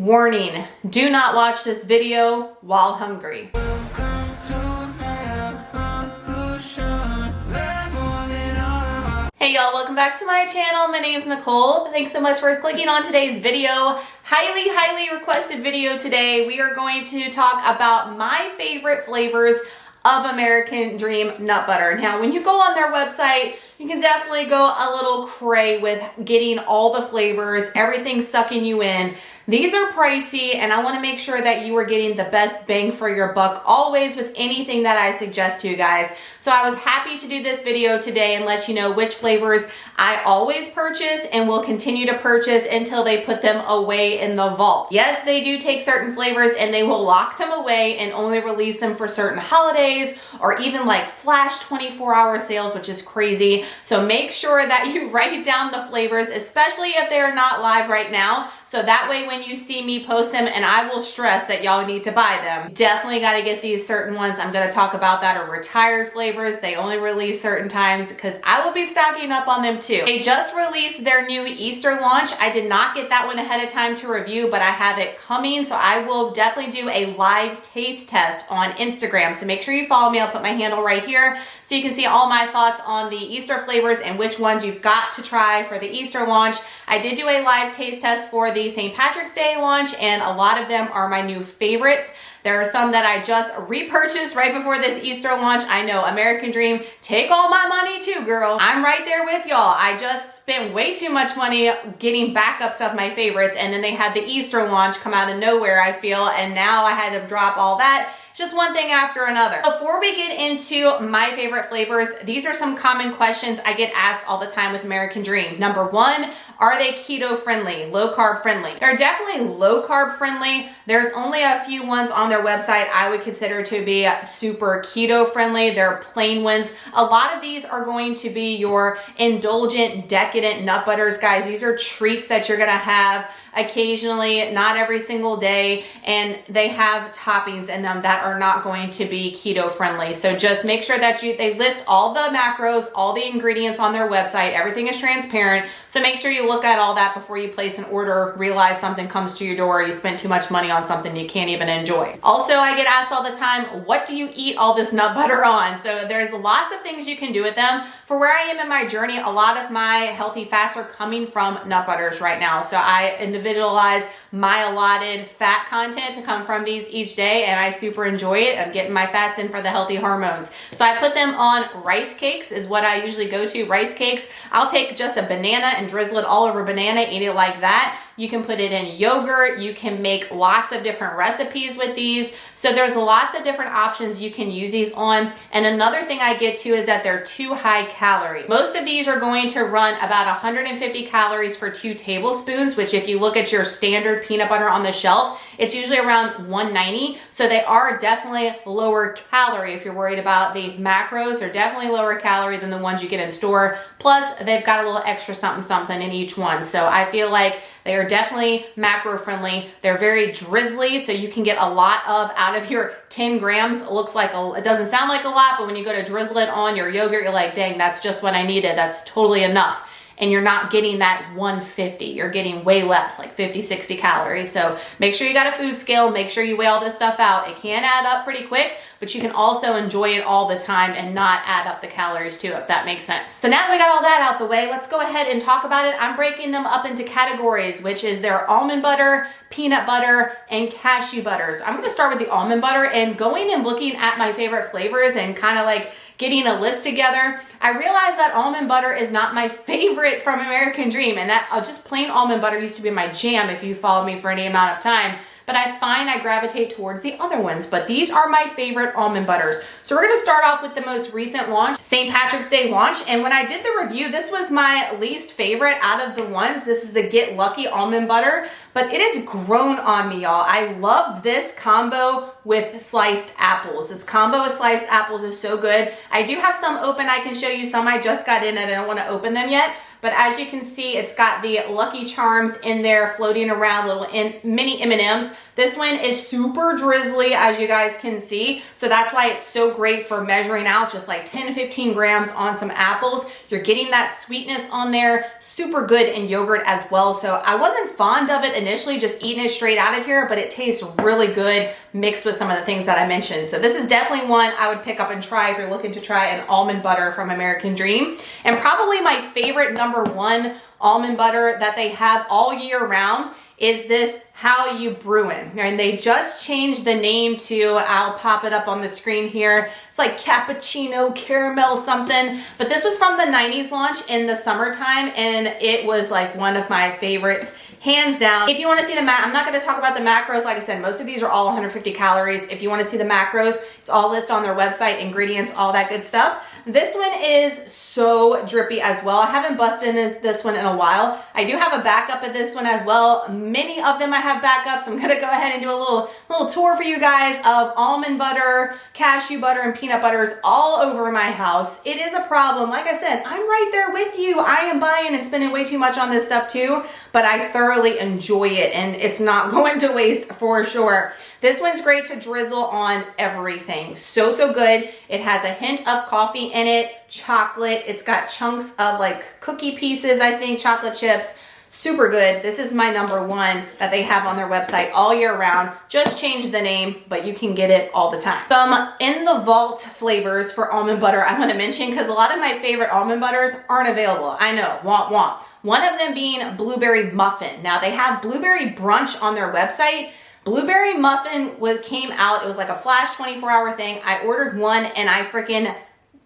Warning, do not watch this video while hungry. Hey y'all, welcome back to my channel. My name is Nicole. Thanks so much for clicking on today's video. Highly requested video today. We are going to talk about my favorite flavors of American Dream nut butter. Now, when you go on their website, you can definitely go a little cray with getting all the flavors, everything sucking you in. These are pricey, and I want to make sure that you are getting the best bang for your buck always with anything that I suggest to you guys. So I was happy to do this video today and let you know which flavors I always purchase and will continue to purchase until they put them away in the vault. Yes, they do take certain flavors and they will lock them away and only release them for certain holidays or even like flash 24-hour sales, which is crazy. So make sure that you write down the flavors, especially if they are not live right now. So that way when you see me post them, and I will stress that y'all need to buy them, definitely got to get these certain ones. I'm going to talk about that are retired flavors. They only release certain times because I will be stocking up on them too. They just released their new Easter launch. I did not get that one ahead of time to review, but I have it coming. So I will definitely do a live taste test on Instagram. So make sure you follow me. I'll put my handle right here so you can see all my thoughts on the Easter flavors and which ones you've got to try for the Easter launch. I did do a live taste test for the St. Patrick's Day launch, and a lot of them are my new favorites. There are some that I just repurchased right before this Easter launch. I know, American Dream, take all my money too, girl. I'm right there with y'all. I just spent way too much money getting backups of my favorites, and then they had the Easter launch come out of nowhere, I feel, and now I had to drop all that. Just one thing after another. Before we get into my favorite flavors, these are some common questions I get asked all the time with American Dream. Number one, are they keto friendly, low carb friendly? They're definitely low carb friendly. There's only a few ones on their website I would consider to be super keto friendly. They're plain ones. A lot of these are going to be your indulgent, decadent nut butters, guys. These are treats that you're gonna have occasionally, not every single day, and they have toppings in them that are not going to be keto friendly. So just make sure that they list all the macros, all the ingredients on their website. Everything is transparent. So make sure you look at all that before you place an order, realize something comes to your door, you spent too much money on something you can't even enjoy. Also, I get asked all the time, what do you eat all this nut butter on? So there's lots of things you can do with them. For where I am in my journey, a lot of my healthy fats are coming from nut butters right now. So I individualize my allotted fat content to come from these each day, and I super enjoy it. I'm getting my fats in for the healthy hormones. So I put them on rice cakes is what I usually go to, rice cakes. I'll take just a banana and drizzle it all over banana, eat it like that. You can put it in yogurt. You can make lots of different recipes with these. So there's lots of different options you can use these on. And another thing I get to is that they're too high calorie. Most of these are going to run about 150 calories for 2 tablespoons, which if you look at your standard peanut butter on the shelf, it's usually around 190. So they are definitely lower calorie. If you're worried about the macros, they're definitely lower calorie than the ones you get in store. Plus they've got a little extra something in each one. So I feel like they are definitely macro friendly. They're very drizzly, so you can get a lot out of your 10 grams. It looks like it doesn't sound like a lot, but when you go to drizzle it on your yogurt, you're like, dang, that's just what I needed. That's totally enough. And you're not getting that 150. You're getting way less, like 50, 60 calories. So make sure you got a food scale. Make sure you weigh all this stuff out. It can add up pretty quick, but you can also enjoy it all the time and not add up the calories too, if that makes sense. So now that we got all that out the way, let's go ahead and talk about it. I'm breaking them up into categories, which is their almond butter, peanut butter, and cashew butters. I'm gonna start with the almond butter, and going and looking at my favorite flavors and kind of like getting a list together, I realized that almond butter is not my favorite from American Dream, and that just plain almond butter used to be my jam if you followed me for any amount of time. But I find I gravitate towards the other ones, but these are my favorite almond butters. So we're gonna start off with the most recent launch, St. Patrick's Day launch. And when I did the review, this was my least favorite out of the ones. This is the Get Lucky almond butter, but it has grown on me, y'all. I love this combo with sliced apples. This combo of sliced apples is so good. I do have some open I can show you. Some I just got in and I don't wanna open them yet. But as you can see, it's got the Lucky Charms in there floating around, little mini M&Ms. This one is super drizzly, as you guys can see. So that's why it's so great for measuring out just like 10 to 15 grams on some apples. You're getting that sweetness on there. Super good in yogurt as well. So I wasn't fond of it initially, just eating it straight out of here, but it tastes really good mixed with some of the things that I mentioned. So this is definitely one I would pick up and try if you're looking to try an almond butter from American Dream. And probably my favorite #1 almond butter that they have all year round is this How You Brewin'. And they just changed the name to, I'll pop it up on the screen here. It's like cappuccino caramel something, but this was from the 90s launch in the summertime, and it was like one of my favorites, hands down. If you want to see the I'm not going to talk about the macros. Like I said, most of these are all 150 calories. If you want to see the macros, it's all listed on their website, ingredients, all that good stuff. This one is so drippy as well. I haven't busted in this one in a while. I do have a backup of this one as well. Many of them I have backups. I'm gonna go ahead and do a little tour for you guys of almond butter, cashew butter, and peanut butters all over my house. It is a problem. Like I said, I'm right there with you. I am buying and spending way too much on this stuff too, but I thoroughly enjoy it, and it's not going to waste for sure. This one's great to drizzle on everything. So good. It has a hint of coffee in it, chocolate. It's got chunks of like cookie pieces, I think, chocolate chips. Super good. This is my #1 that they have on their website all year round. Just changed the name, but you can get it all the time. Some in the vault flavors for almond butter I want to mention, because a lot of my favorite almond butters aren't available. I know, womp womp. One of them being blueberry muffin. Now they have blueberry brunch on their website. Blueberry muffin came out. It was like a flash 24-hour thing. I ordered one and I freaking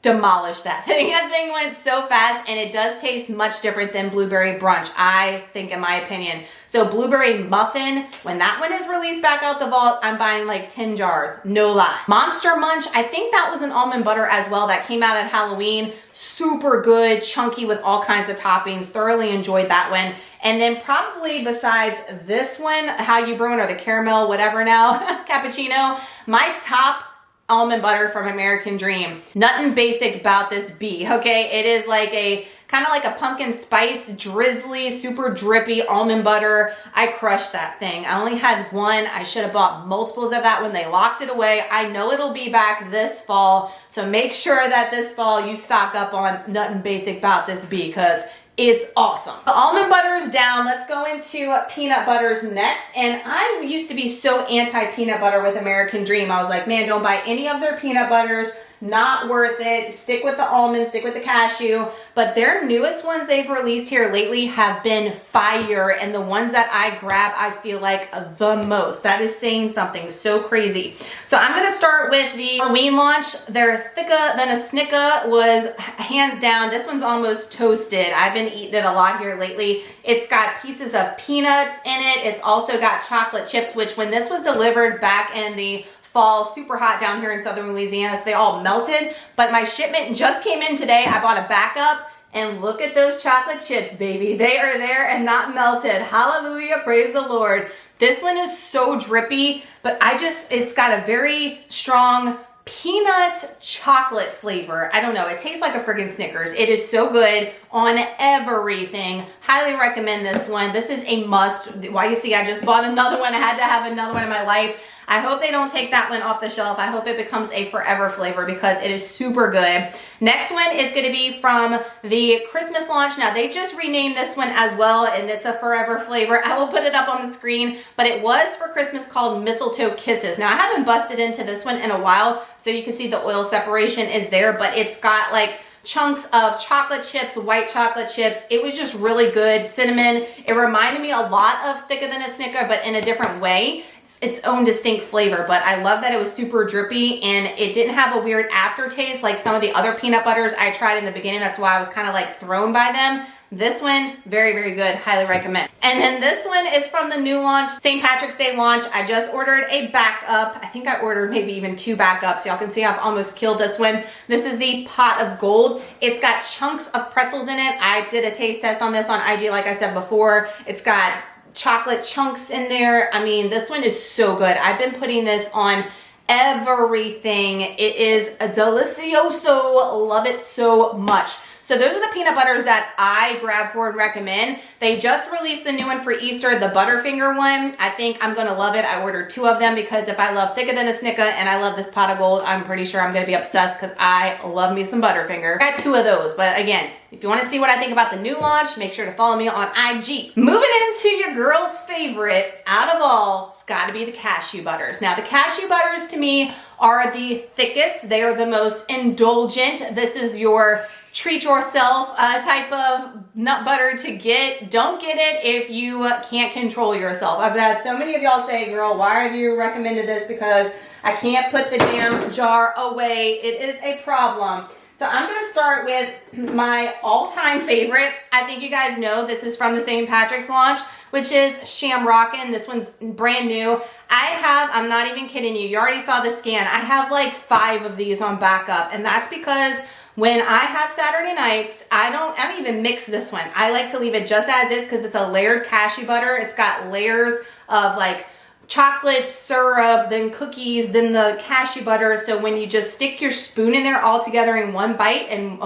demolished that thing. That thing went so fast, and it does taste much different than blueberry brunch, I think, in my opinion. So blueberry muffin, when that one is released back out the vault, I'm buying like 10 jars, no lie. Monster Munch, I think that was an almond butter as well that came out at Halloween. Super good, chunky with all kinds of toppings. Thoroughly enjoyed that one. And then probably besides this one, How You Brewin', or the caramel, whatever now, cappuccino, my top almond butter from American Dream. Nothing basic about this bee, okay? It is like a kind of like a pumpkin spice, drizzly, super drippy almond butter. I crushed that thing. I only had one. I should have bought multiples of that when they locked it away. I know it'll be back this fall, so make sure that this fall you stock up on nothing basic about this bee, because it's awesome. The almond butter's down. Let's go into peanut butters next. And I used to be so anti-peanut butter with American Dream. I was like, man, don't buy any of their peanut butters. Not worth it. Stick with the almond, stick with the cashew. But their newest ones they've released here lately have been fire, and the ones that I grab, I feel like the most. That is saying something so crazy. So I'm gonna start with the Halloween launch. Their Thicker Than a Snicker was hands down. This one's almost toasted. I've been eating it a lot here lately. It's got pieces of peanuts in it. It's also got chocolate chips, which when this was delivered back in the fall, super hot down here in southern Louisiana, so they all melted, but my shipment just came in today. I bought a backup, and look at those chocolate chips, baby. They are there and not melted. Hallelujah, praise the Lord. This one is so drippy, but it's got a very strong peanut chocolate flavor. I don't know, it tastes like a friggin' Snickers. It is so good on everything. Highly recommend this one. This is a must. Why, you see, I just bought another one. I had to have another one in my life. I hope they don't take that one off the shelf. I hope it becomes a forever flavor, because it is super good. Next one is going to be from the Christmas launch. Now, they just renamed this one as well, and it's a forever flavor. I will put it up on the screen, but it was for Christmas called Mistletoe Kisses. Now, I haven't busted into this one in a while, so you can see the oil separation is there, but it's got like chunks of chocolate chips, white chocolate chips. It was just really good. Cinnamon. It reminded me a lot of Thicker Than a Snicker, but in a different way. Its own distinct flavor, but I love that it was super drippy, and it didn't have a weird aftertaste like some of the other peanut butters I tried in the beginning. That's why I was kind of like thrown by them. This one, very, very good. Highly recommend. And then this one is from the new launch, St. Patrick's Day launch. I just ordered a backup. I think I ordered maybe even 2 backups. Y'all can see I've almost killed this one. This is the Pot of Gold. It's got chunks of pretzels in it. I did a taste test on this on IG, like I said before. It's got chocolate chunks in there. I mean, this one is so good. I've been putting this on everything. It is a delicioso. Love it so much. So those are the peanut butters that I grab for and recommend. They just released a new one for Easter, the Butterfinger one. I think I'm gonna love it. I ordered 2 of them because if I love Thicker Than a Snicker and I love this pot of gold, I'm pretty sure I'm gonna be obsessed because I love me some Butterfinger. I got 2 of those, but again, if you wanna see what I think about the new launch, make sure to follow me on IG. Moving into your girl's favorite out of all, it's gotta be the cashew butters. Now the cashew butters to me are the thickest. They are the most indulgent. This is your treat yourself type of nut butter to get. Don't get it if you can't control yourself. I've had so many of y'all say, girl, why have you recommended this? Because I can't put the damn jar away. It is a problem. So I'm gonna start with my all-time favorite. I think you guys know this is from the St. Patrick's launch, which is Shamrockin'. This one's brand new. I'm not even kidding you. You already saw the scan. I have like 5 of these on backup, and that's because when I have Saturday nights, I don't even mix this one. I like to leave it just as is because it's a layered cashew butter. It's got layers of like chocolate syrup, then cookies, then the cashew butter. So when you just stick your spoon in there all together in one bite, and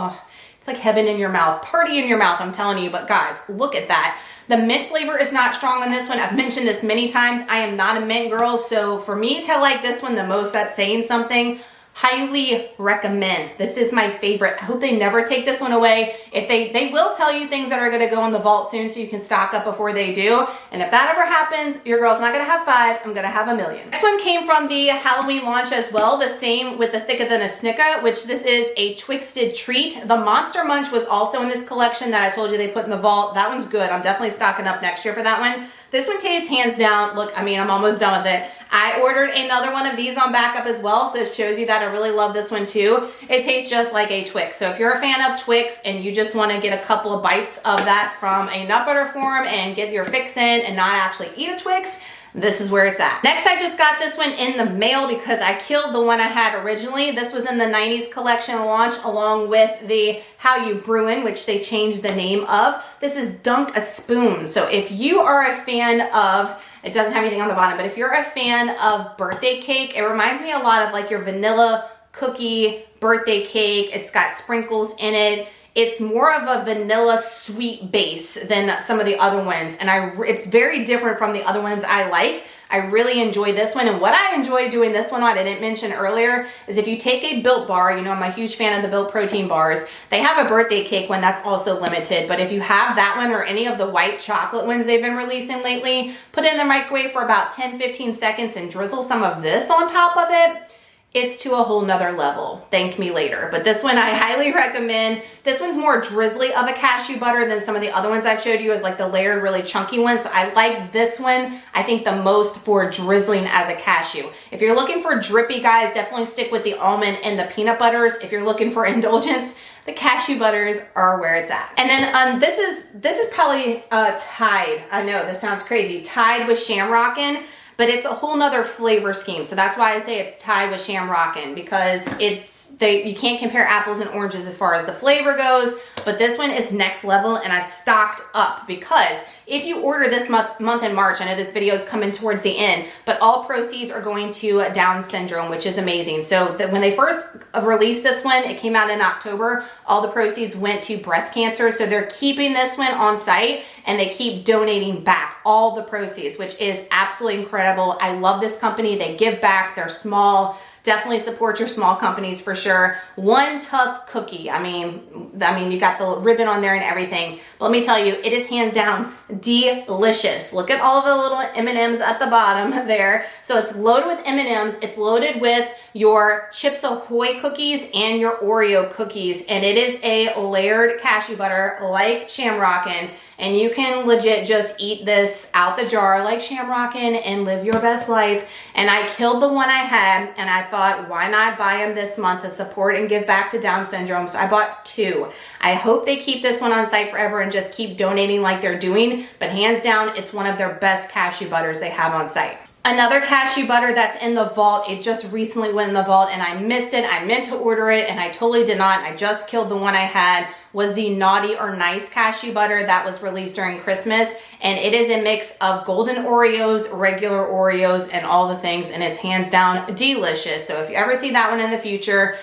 it's like heaven in your mouth, party in your mouth, I'm telling you. But guys, look at that. The mint flavor is not strong on this one. I've mentioned this many times. I am not a mint girl, so for me to like this one the most, that's saying something. Highly recommend. This is my favorite. I hope they never take this one away. If they will tell you things that are gonna go in the vault soon so you can stock up before they do. And if that ever happens, your girl's not gonna have 5, I'm gonna have 1,000,000. This one came from the Halloween launch as well. The same with the Thicker Than a Snicker, which this is a Twixted treat. The Monster Munch was also in this collection that I told you they put in the vault. That one's good. I'm definitely stocking up next year for that one. This one tastes hands down. Look, I mean, I'm almost done with it. I ordered another one of these on backup as well, so it shows you that I really love this one too. It tastes just like a Twix. So if you're a fan of Twix and you just want to get a couple of bites of that from a nut butter form and get your fix in and not actually eat a Twix, this is where it's at. Next, I just got this one in the mail because I killed the one I had originally. This was in the 90s collection launch along with the How You Brewin', which they changed the name of. This is Dunk a Spoon. So if you are a fan of, it doesn't have anything on the bottom, but if you're a fan of birthday cake, it reminds me a lot of like your vanilla cookie birthday cake. It's got sprinkles in it. It's more of a vanilla sweet base than some of the other ones. And it's very different from the other ones I like. I really enjoy this one. And what I enjoy doing this one on, I didn't mention earlier, is if you take a Built bar, you know, I'm a huge fan of the Built protein bars. They have a birthday cake one that's also limited. But if you have that one or any of the white chocolate ones they've been releasing lately, put it in the microwave for about 10-15 seconds and drizzle some of this on top of it. It's to a whole nother level. Thank me later. But this one I highly recommend. This one's more drizzly of a cashew butter than some of the other ones I've showed you as like the layered, really chunky ones. So I like this one, I think the most for drizzling as a cashew. If you're looking for drippy, guys, definitely stick with the almond and the peanut butters. If you're looking for indulgence, the cashew butters are where it's at. And then this is probably tied. I know this sounds crazy. Tied with Shamrockin'. But it's a whole nother flavor scheme. So that's why I say it's tied with Shamrockin', because you can't compare apples and oranges as far as the flavor goes, but this one is next level, and I stocked up because if you order this month in March, I know this video is coming towards the end, but all proceeds are going to Down syndrome, which is amazing. So when they first released this one, it came out in October, all the proceeds went to breast cancer. So they're keeping this one on site and they keep donating back all the proceeds, which is absolutely incredible. I love this company. They give back. They're small. Definitely support your small companies for sure. One Tough cookie. I mean, you got the ribbon on there and everything. But let me tell you, it is hands down delicious. Look at all the little M&Ms at the bottom there. So it's loaded with M&Ms. It's loaded with your Chips Ahoy cookies and your Oreo cookies. And it is a layered cashew butter like Shamrockin'. And you can legit just eat this out the jar like Shamrockin' and live your best life. And I killed the one I had, and I thought, why not buy them this month to support and give back to Down syndrome? So I bought 2. I hope they keep this one on site forever and just keep donating like they're doing. But hands down, it's one of their best cashew butters they have on site. Another cashew butter that's in the vault, it just recently went in the vault and I missed it. I meant to order it and I totally did not. I just killed the one I had, was the Naughty or Nice cashew butter that was released during Christmas. And it is a mix of golden Oreos, regular Oreos, and all the things. And it's hands down delicious. So if you ever see that one in the future,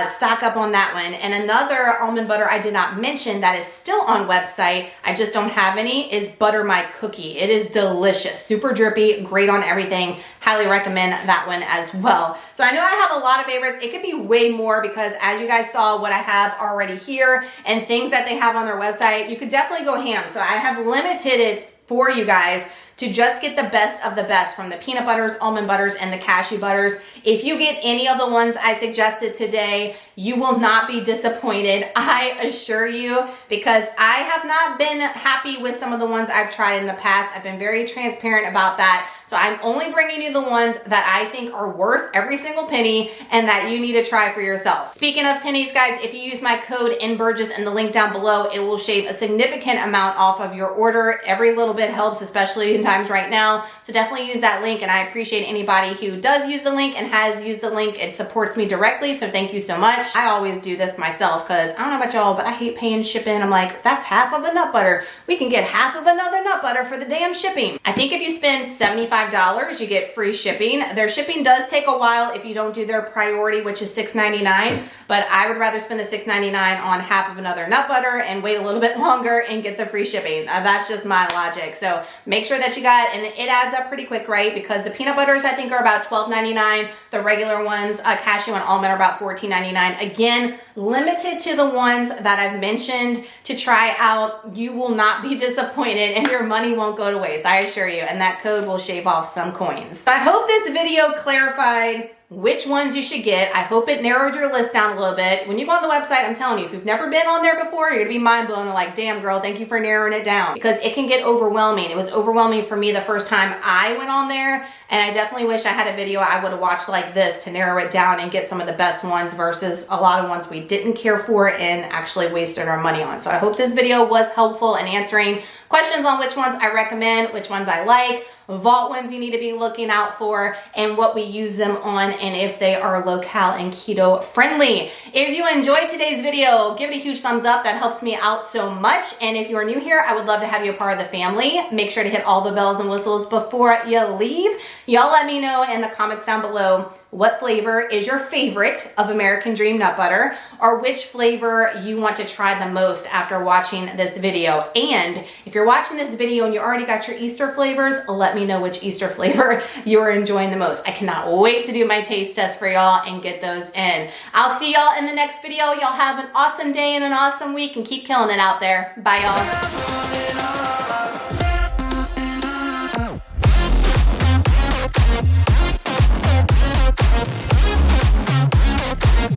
stock up on that one. And another almond butter I did not mention that is still on website, I just don't have any, is Butter My Cookie. It is delicious, super drippy, great on everything. Highly recommend that one as well. So I know I have a lot of favorites. It could be way more because as you guys saw what I have already here and things that they have on their website, you could definitely go ham. So I have limited it for you guys to just get the best of the best from the peanut butters, almond butters, and the cashew butters. If you get any of the ones I suggested today, you will not be disappointed, I assure you, because I have not been happy with some of the ones I've tried in the past. I've been very transparent about that. So I'm only bringing you the ones that I think are worth every single penny and that you need to try for yourself. Speaking of pennies, guys, if you use my code NBURGESS in the link down below, it will shave a significant amount off of your order. Every little bit helps, especially in times right now. So definitely use that link, and I appreciate anybody who does use the link and has used the link. It supports me directly, so thank you so much. I always do this myself because I don't know about y'all, but I hate paying shipping. I'm like, that's half of a nut butter. We can get half of another nut butter for the damn shipping. I think if you spend $75, you get free shipping. Their shipping does take a while if you don't do their priority, which is $6.99, but I would rather spend the $6.99 on half of another nut butter and wait a little bit longer and get the free shipping. That's just my logic. So make sure that you got, and it adds up pretty quick, right? Because the peanut butters I think are about $12.99. The regular ones, cashew and almond, are about $14.99. Again, limited to the ones that I've mentioned to try out. You will not be disappointed and your money won't go to waste, I assure you. And that code will shave off some coins. I hope this video clarified which ones you should get. I hope it narrowed your list down a little bit. When you go on the website, I'm telling you, if you've never been on there before, you're gonna be mind blown and like, damn girl, thank you for narrowing it down, because it can get overwhelming. It was overwhelming for me the first time I went on there, and I definitely wish I had a video I would have watched like this to narrow it down and get some of the best ones versus a lot of ones we didn't care for and actually wasted our money on. So I hope this video was helpful in answering questions on which ones I recommend, which ones I like, vault ones you need to be looking out for, and what we use them on, and if they are locale and keto friendly. If you enjoyed today's video, give it a huge thumbs up. That helps me out so much. And if you are new here, I would love to have you a part of the family. Make sure to hit all the bells and whistles before you leave. Y'all let me know in the comments down below what flavor is your favorite of American Dream nut butter, or which flavor you want to try the most after watching this video. And if you're watching this video and you already got your Easter flavors, let me know which Easter flavor you're enjoying the most. I cannot wait to do my taste test for y'all and get those in. I'll see y'all in the next video. Y'all have an awesome day and an awesome week, and keep killing it out there. Bye, y'all.